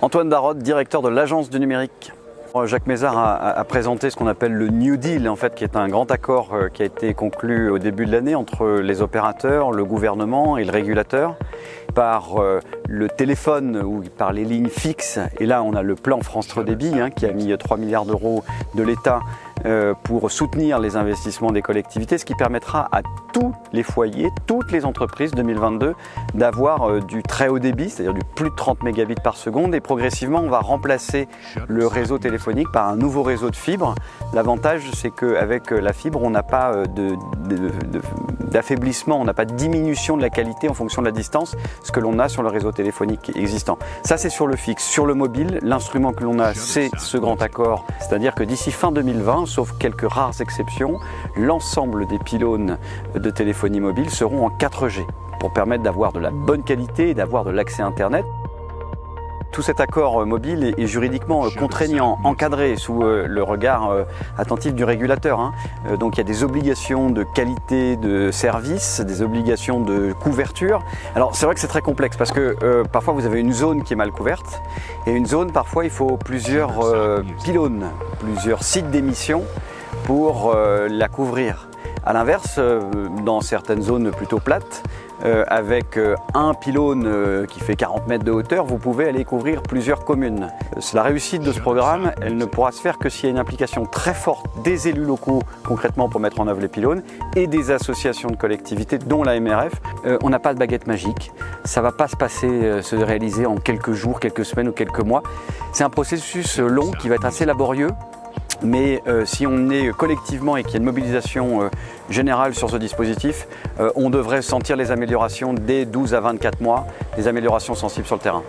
Antoine Darotte, directeur de l'Agence du numérique. Jacques Mézard a présenté ce qu'on appelle le New Deal, en fait, qui est un grand accord qui a été conclu au début de l'année entre les opérateurs, le gouvernement et le régulateur, par le téléphone ou par les lignes fixes. Et là, on a le plan France Très Haut Débit qui a mis 3 milliards d'euros de l'État pour soutenir les investissements des collectivités, ce qui permettra à tous les foyers, toutes les entreprises 2022 d'avoir du très haut débit, c'est-à-dire du plus de 30 mégabits par seconde, et progressivement on va remplacer le réseau téléphonique par un nouveau réseau de fibre. L'avantage, c'est qu'avec la fibre, on n'a pas d'affaiblissement, on n'a pas de diminution de la qualité en fonction de la distance, ce que l'on a sur le réseau téléphonique existant. Ça, c'est sur le fixe. Sur le mobile, l'instrument que l'on a, c'est ce grand accord, c'est-à-dire que d'ici fin 2020, sauf quelques rares exceptions, l'ensemble des pylônes de téléphonie mobile seront en 4G pour permettre d'avoir de la bonne qualité et d'avoir de l'accès Internet. Tout cet accord mobile est juridiquement contraignant, encadré sous le regard attentif du régulateur. Donc il y a des obligations de qualité de service, des obligations de couverture. Alors c'est vrai que c'est très complexe parce que parfois vous avez une zone qui est mal couverte et une zone, parfois il faut plusieurs pylônes, plusieurs sites d'émission pour la couvrir. A l'inverse, dans certaines zones plutôt plates, avec un pylône qui fait 40 mètres de hauteur, vous pouvez aller couvrir plusieurs communes. La réussite de ce programme, elle ne pourra se faire que s'il y a une implication très forte des élus locaux, concrètement pour mettre en œuvre les pylônes, et des associations de collectivités, dont la MRF. On n'a pas de baguette magique, ça ne va pas se réaliser en quelques jours, quelques semaines ou quelques mois. C'est un processus long qui va être assez laborieux. Mais si on est collectivement et qu'il y a une mobilisation générale sur ce dispositif, on devrait sentir les améliorations dès 12 à 24 mois, des améliorations sensibles sur le terrain.